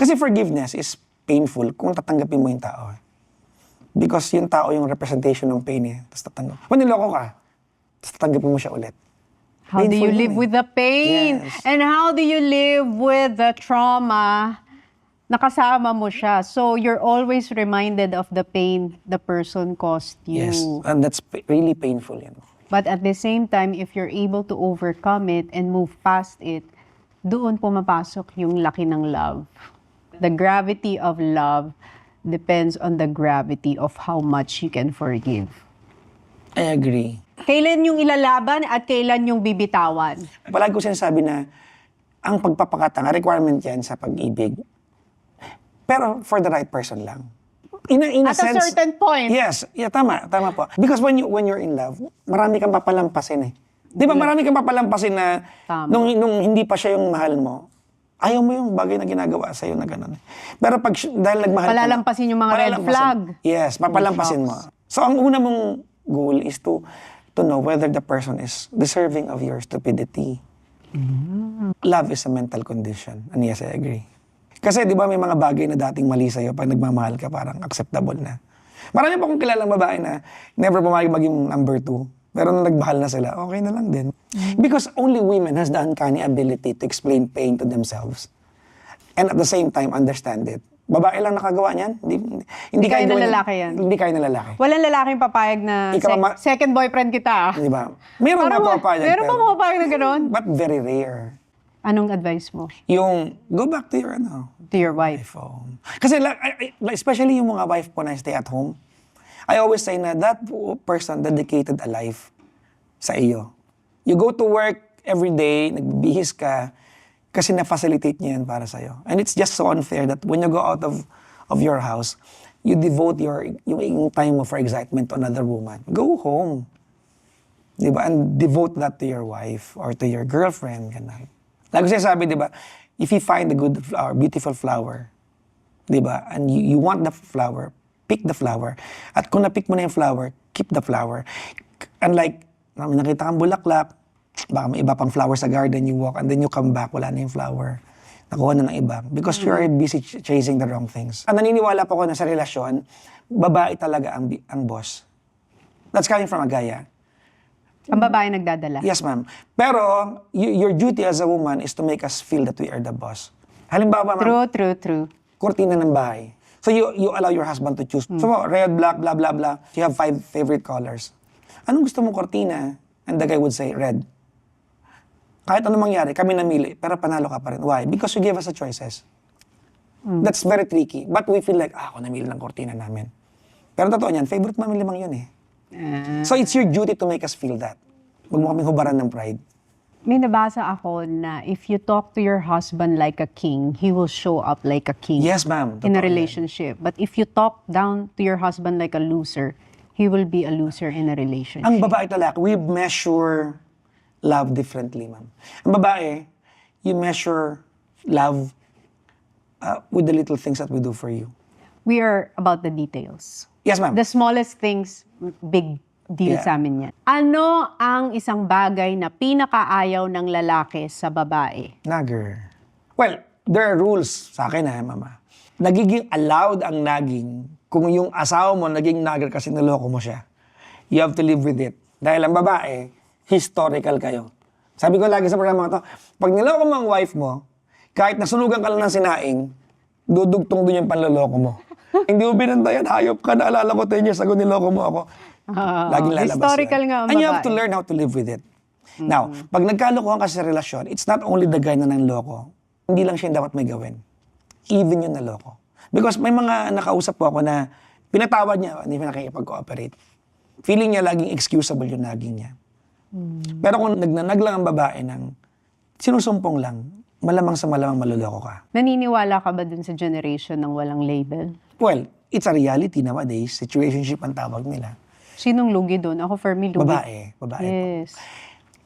Kasi forgiveness is painful kung tatanggapin mo yung tao. Because yung tao yung representation ng pain eh. Tapos tatanggap. Kung niloko ka, tapos tatanggapin mo siya ulit. How do you Painful live yun eh. with the pain? Yes. And how do you live with the trauma na kasama mo siya? So you're always reminded of the pain the person caused you. Yes. And that's really painful. You know? But at the same time, if you're able to overcome it and move past it, doon pumapasok yung laki ng love. The gravity of love depends on the gravity of how much you can forgive. I agree. Kailan yung ilalaban at kailan yung bibitawan? Palagi ko sinasabi na ang pagpapakatanga, requirement yan sa pag-ibig. Pero for the right person lang. In a At a sense, certain point. Yes, yeah, tama po. Because when you're in love, marami kang papalampasin eh. Di ba marami kang papalampasin na Tama. nung hindi pa siya yung mahal mo, ayaw mo yung bagay na ginagawa sa'yo na gano'n. Pero dahil nagmahal ka na, Palalampasin yung mga red palalampasin. flag. Yes, papalampasin mo. So ang una mong goal is to know whether the person is deserving of your stupidity. Love is a mental condition. And yes, I agree. Kasi di ba may mga bagay na dating mali sa'yo pag nagmamahal ka, parang acceptable na. Marami pa akong kilalang babae na never pumayag maging number 2. Pero nung nagmahal na sila, okay na lang din. Because only women has the uncanny ability to explain pain to themselves. And at the same time, understand it. Babae lang nakagawa niyan. Hindi kaya ng gawin lalaki yan. Hindi kaya ng lalaki. Walang lalaking papayag na second boyfriend kita. Di ba? Meron Parang mga papayag. meron pa mga papayag na gano'n? But very rare. Anong advice mo Yung, go back to your, to your wife? iPhone. Kasi especially yung mga wife ko na stay at home, I always say na that person dedicated a life sa iyo. You go to work every day, nagbibihis ka, kasi na-facilitate niya yan para sa'yo. And it's just so unfair that when you go out of your house, you devote yung time mo for excitement to another woman. Go home. Diba? And devote that to your wife or to your girlfriend. Ganun. Like ko sinasabi, diba? If you find a good flower, beautiful flower, diba? And you want the flower, pick the flower. At kung na-pick mo na yung flower, keep the flower. Unlike, nakita kang bulaklak, baka may iba pang flower sa garden, you walk, and then you come back, wala na yung flower. Nakuha na ng iba. Because you are busy chasing the wrong things. Ang naniniwala po ko na sa relasyon, babae talaga ang boss. That's coming from a guy, ah. Ang babae nagdadala. Yes, ma'am. Pero, your duty as a woman is to make us feel that we are the boss. Halimbawa, ma'am, True. kurtina ng bahay. So, you allow your husband to choose. So, red, black, blah, blah, blah. You have 5 favorite colors. Anong gusto mong kurtina? And the guy would say, red. Kahit anong mangyari, kami namili, pero panalo ka pa rin. Why? Because you gave us the choices. That's very tricky. But we feel like, ako namili ng kurtina namin. Pero totoo niyan, favorite namin 5 yun eh. So it's your duty to make us feel that. Huwag mo kaming hubaran ng pride. May nabasa ako na if you talk to your husband like a king, he will show up like a king. Yes, ma'am. In a Totoo yan. relationship. But if you talk down to your husband like a loser, he will be a loser in a relationship. Ang babae talaga, we measure love differently, ma'am. Ang babae, you measure love with the little things that we do for you. We are about the details. Yes, ma'am. The smallest things, big deal Yeah. sa amin yan. Ano ang isang bagay na pinakaayaw ng lalaki sa babae? Nagger. Well, there are rules sa akin mama. Nagiging allowed ang nagging kung yung asawa mo naging nagger kasi niloko mo siya. You have to live with it. Dahil ang babae, historical kayo. Sabi ko lagi sa programa to, pag niloko mo ang wife mo, kahit nasunugan ka lang ng sinaing, dudugtong dun yung panloloko mo. Hindi mo binantayan, hayop ka, naalala ko 10 years ago, niloko mo ako. Laging lalabas historical yan. nga ang And you have babae. to learn how to live with it. Now, pag nagkalokohan kasi sa relasyon, it's not only the guy na nanloko. Hindi lang siya yung dapat may gawin. Even yung naloko. Because may mga nakausap po ako na pinatawad niya, hindi pa nakikipag-cooperate. Feeling niya laging excusable yung naging niya. Pero kung nagnanag lang ang babae ng sinusumpong lang, malamang sa malamang maluloko ka. Naniniwala ka ba dun sa generation ng walang label? Well, it's a reality nowadays. Situationship ang tawag nila. Sinong lugi dun? Ako for me, lugi. Babae. Babae po. Yes.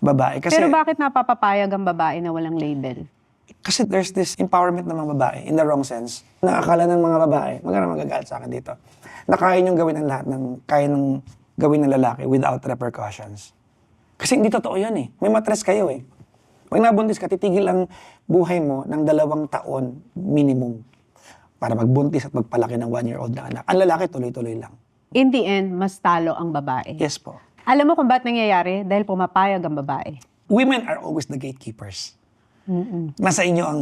Babae. Kasi, Pero bakit napapapayag ang babae na walang label? kasi there's this empowerment ng mga babae in the wrong sense. Nakakala ng mga babae, magagalit sa akin dito, na kaya niyong gawin ang lahat kaya nang gawin ng lalaki without repercussions. Kasi hindi totoo yan eh. May matres kayo eh. Pag nabuntis ka, titigil ang buhay mo ng 2 taon minimum. para magbuntis at magpalaki ng 1-year-old na anak. Ang lalaki, tuloy-tuloy lang. In the end, mas talo ang babae. Yes po. Alam mo kung ba't nangyayari? Dahil pumapayag ang babae. Women are always the gatekeepers. Nasa inyo ang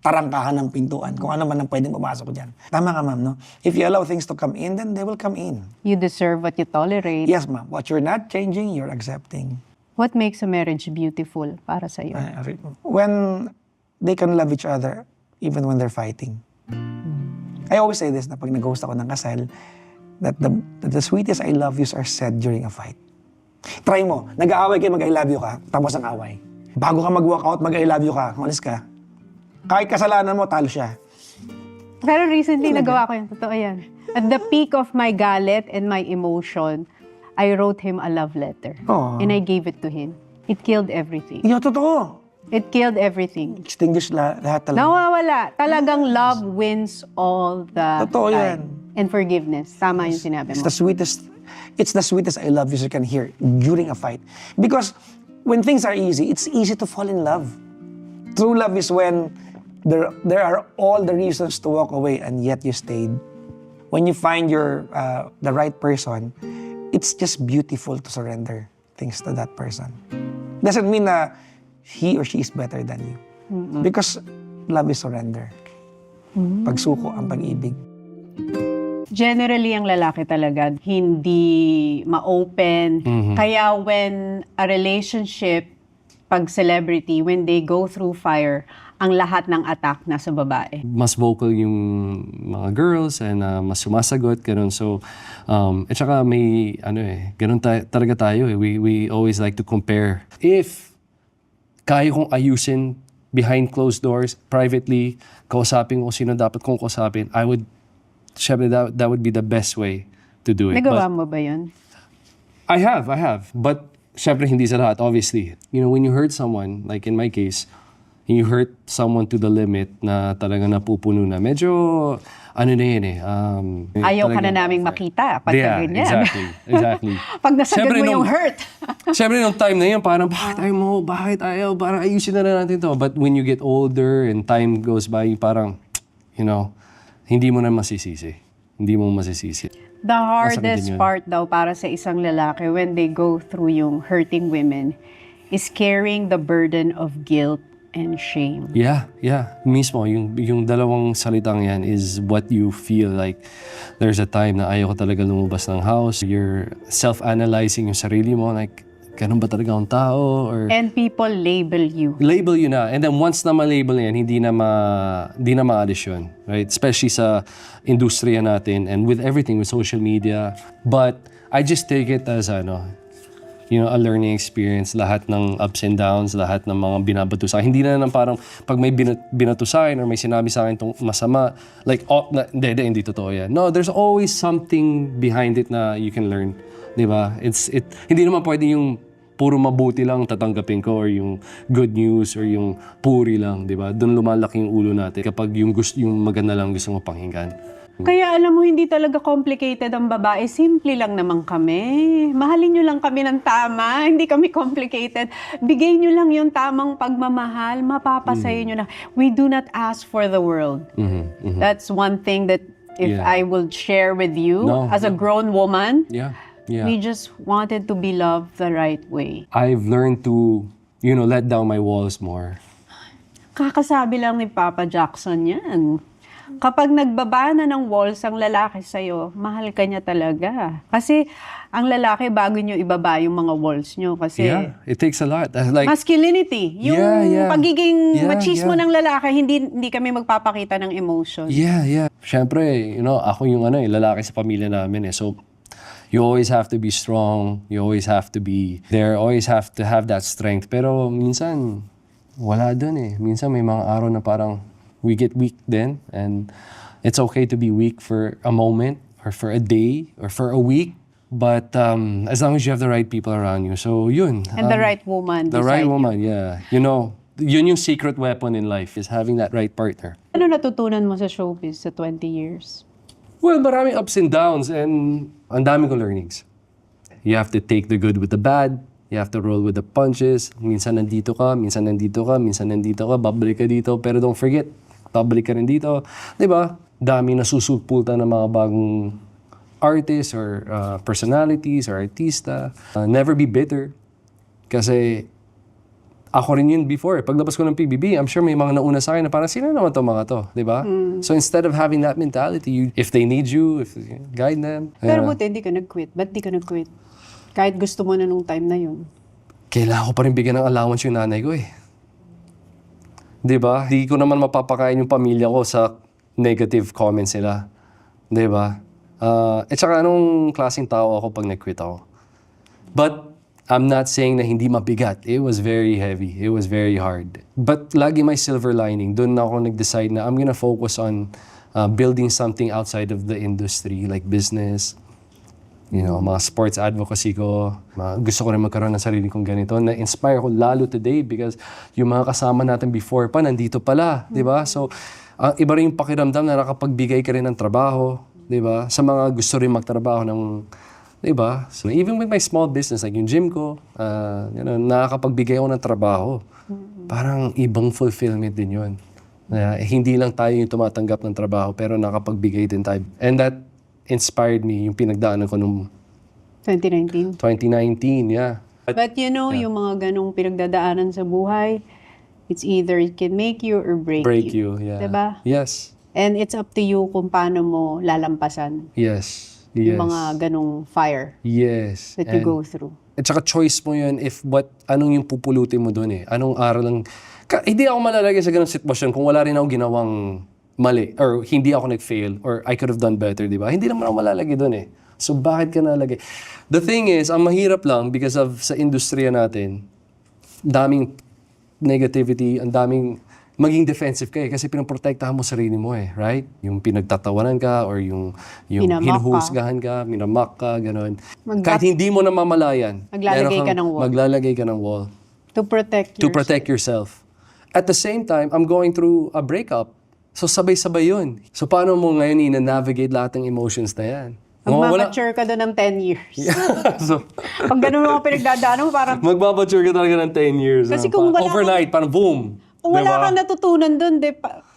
tarangkahan ng pintuan, kung ano man ang pwedeng pumasok dyan. Tama ka, ma'am, no? If you allow things to come in, then they will come in. You deserve what you tolerate. Yes, ma'am. What you're not changing, you're accepting. What makes a marriage beautiful para sa'yo? When they can love each other, even when they're fighting. I always say this na pag nag-host ako ng kasal, that the sweetest I love yous are said during a fight. Try mo, nag-aaway kayo, mag-I love you ka, tapos ang away. Bago ka mag-walkout, mag-I love you ka, umalis ka. Kahit kasalanan mo, talo siya. Pero recently, nagawa ko yun. Totoo yan. At the peak of my galit and my emotion, I wrote him a love letter. Aw. And I gave it to him. It killed everything. Yo, totoo. It killed everything. Extinguish lahat talaga. Nawawala. Talagang love wins all the Totoo time. yan. And forgiveness. Tama yung sinabi It's mo. the sweetest I love yous you can hear during a fight. Because when things are easy, it's easy to fall in love. True love is when there are all the reasons to walk away and yet you stayed. When you find the right person, it's just beautiful to surrender things to that person. Doesn't mean na he or she is better than you. Because love is surrender. Pagsuko ang pag-ibig. Generally, ang lalaki talaga hindi ma-open. Kaya when a relationship, pag celebrity, when they go through fire, ang lahat ng attack nasa babae. Mas vocal yung mga girls and mas sumasagot, ganun. So, at saka may, ganun talaga tayo eh. We always like to compare. If kaya kong ayusin behind closed doors, privately, kausapin ko sino dapat kong kausapin, syempre that would be the best way to do it. Nagawa mo ba yun? I have. But syempre hindi sa lahat, obviously. You know, when you hurt someone, like in my case, you hurt someone to the limit na talaga napupuno na. Medyo, na yun eh. Ayaw ka na naming makita pag ganyan. Exactly. Pag nasagad mo yung hurt. Siyempre nung time na yun, parang bakit ayaw, parang ayusin na natin to. But when you get older and time goes by, parang, hindi mo na masisisi. Hindi mo masisisi. The hardest part daw para sa isang lalaki when they go through yung hurting women is carrying the burden of guilt and shame. Yeah. Mismo, yung dalawang salitang yan is what you feel like. There's a time na ayaw ko talaga lumabas ng house. You're self-analyzing yung sarili mo, like, ganun ba talaga akong tao? Or And people label you. label you na. And then once na ma-label yan, hindi na maalis yun. Right? Especially sa industriya natin and with everything, with social media. But I just take it as a learning experience, lahat ng ups and downs, lahat ng mga binabato sa akin. Hindi na parang pag may binato sa akin or may sinabi sa akin itong masama, like, hindi totoo yan. No, there's always something behind it na you can learn. Diba? Hindi naman pwede yung puro mabuti lang tatanggapin ko or yung good news or yung puri lang, diba? Doon lumalaki yung ulo natin kapag yung maganda lang gusto mo pakinggan. Kaya alam mo, hindi talaga complicated ang babae. Simple lang naman kami. Mahalin nyo lang kami ng tama. Hindi kami complicated. Bigay nyo lang yung tamang pagmamahal. Mapapasayo nyo na. We do not ask for the world. That's one thing that if I will share with you as a grown woman, we just wanted to be loved the right way. I've learned to, let down my walls more. Kakasabi lang ni Papa Jackson yan. Kapag nagbaba na ng walls ang lalaki sa'yo, mahal ka niya talaga. Kasi ang lalaki, bago nyo ibaba yung mga walls nyo. Kasi it takes a lot. Like, masculinity. Yung pagiging machismo ng lalaki, hindi kami magpapakita ng emotion. Yeah. Siyempre, ako yung lalaki sa pamilya namin eh. So, you always have to be strong. You always have to be there. Always have to have that strength. Pero minsan, wala dun eh. Minsan may mga araw na parang we get weak then. And it's okay to be weak for a moment or for a day or for a week. But as long as you have the right people around you. So yun. And the right woman. The right woman, yeah. Yun yung secret weapon in life is having that right partner. Ano natutunan mo sa showbiz sa 20 years? Well, maraming ups and downs and ang dami kong learnings. You have to take the good with the bad. You have to roll with the punches. Minsan nandito ka, babalik ka dito, pero don't forget, babalik ka rin dito. Diba? dami nasusugpultan ng mga bagong artists or personalities or artista. Never be bitter. Kasi ako rin yun before. Paglabas ko ng PBB, I'm sure may mga nauna sa akin na parang, sino naman to mga to? Di ba? So instead of having that mentality, if they need you, guide them. Pero buti, hindi ka nag-quit. Ba't di ka nag-quit? Kahit gusto mo na nung time na yun. Kailangan ko pa rin bigyan ng allowance yung nanay ko eh. Di ba? Di ko naman mapapakain yung pamilya ko sa negative comments nila. Di ba? At saka anong klaseng tao ako pag nag-quit ako? But I'm not saying na hindi mabigat. It was very heavy. It was very hard. But lagi may silver lining. Doon na ako nag-decide na I'm gonna focus on building something outside of the industry, like business, mga sports advocacy ko. Gusto ko rin magkaroon ng sarili kong ganito. Na-inspire ko lalo today because yung mga kasama natin before pa, nandito pala. Di ba? So, iba rin yung pakiramdam na nakapagbigay ka rin ng trabaho. Di ba? Sa mga gusto rin magtrabaho ng, di ba? So, even with my small business, like yung gym ko, nakakapagbigay ako ng trabaho. Parang ibang fulfillment din yun. Hindi lang tayo yung tumatanggap ng trabaho, pero nakapagbigay din tayo. And that inspired me, yung pinagdaanan ko nung 2019. 2019, yeah. But yung mga ganong pinagdadaanan sa buhay, it's either it can make you or break you. Yeah. Diba? Yes. And it's up to you kung paano mo lalampasan Yes. yung mga ganong fire Yes. that you go through. At saka choice mo yun anong yung pupulutin mo doon eh. Anong aral lang. Hindi ako malalagay sa ganong sitwasyon kung wala rin ako ginawang mali or hindi ako nag-fail or I could have done better, di ba? Hindi naman ako malalagay doon eh. So bakit ka nalagay? The thing is, ang mahirap lang because of sa industriya natin, daming negativity, ang daming maging defensive ka eh kasi pinoprotektahan mo sarili mo eh, right? Yung pinagtatawanan ka or yung Minamak ka. hinuhusgahan ka, minamak ka, gano'n. Kahit hindi mo namamalayan, Maglalagay ka ng wall. Maglalagay ka ng wall. To protect To protect yourself. At the same time, I'm going through a breakup. So sabay-sabay yun. So paano mo ngayon ina-navigate lahat ng emotions na yan? Magmamature ka doon ng 10 years. So, Pag ganun mga pinagdadaanan mo, parang magmamature ka talaga ng 10 years. Kasi kung wala overnight, parang boom. kung wala Diba? kang natutunan doon,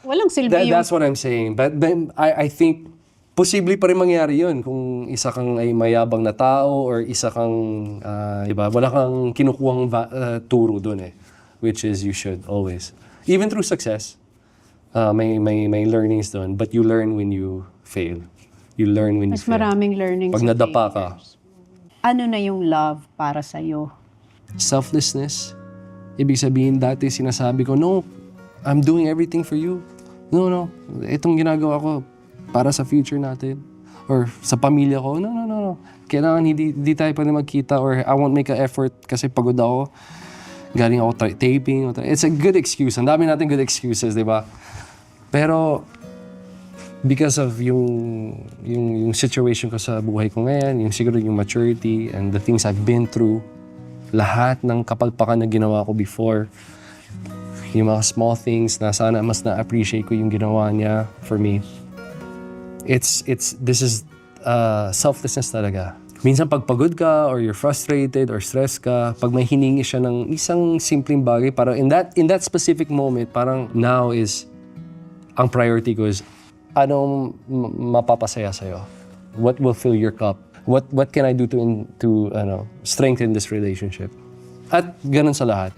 walang silbi yung That's what I'm saying. But then, I think, posible pa rin mangyari yun kung isa kang ay mayabang na tao or isa kang, diba, wala kang kinukuhang turo doon eh. Which is, you should always. Even through success, may learnings doon. But you learn when you fail. You learn when you mas fail. maraming learning Pag sa nadapa ka. failures. Ano na yung love para sa'yo? Selflessness. Ibig sabihin, dati sinasabi ko, no, I'm doing everything for you. No. Itong ginagawa ko para sa future natin. Or sa pamilya ko. No. Kailangan hindi tayo pwede magkita or I won't make an effort kasi pagod ako. Galing ako taping. It's a good excuse. Ang dami natin good excuses, di ba? Pero because of yung situation ko sa buhay ko ngayon, siguro yung maturity and the things I've been through, lahat ng kapalpakan na ginawa ko before, yung mga small things na sana mas na-appreciate ko yung ginawa niya for me. This is selflessness talaga. Minsan pag pagod ka or you're frustrated or stressed ka, pag may hiningi siya ng isang simpleng bagay, parang in that specific moment, parang now is, ang priority ko is, anong mapapasaya sa'yo? What will fill your cup? What can I do to strengthen this relationship? At ganun sa lahat.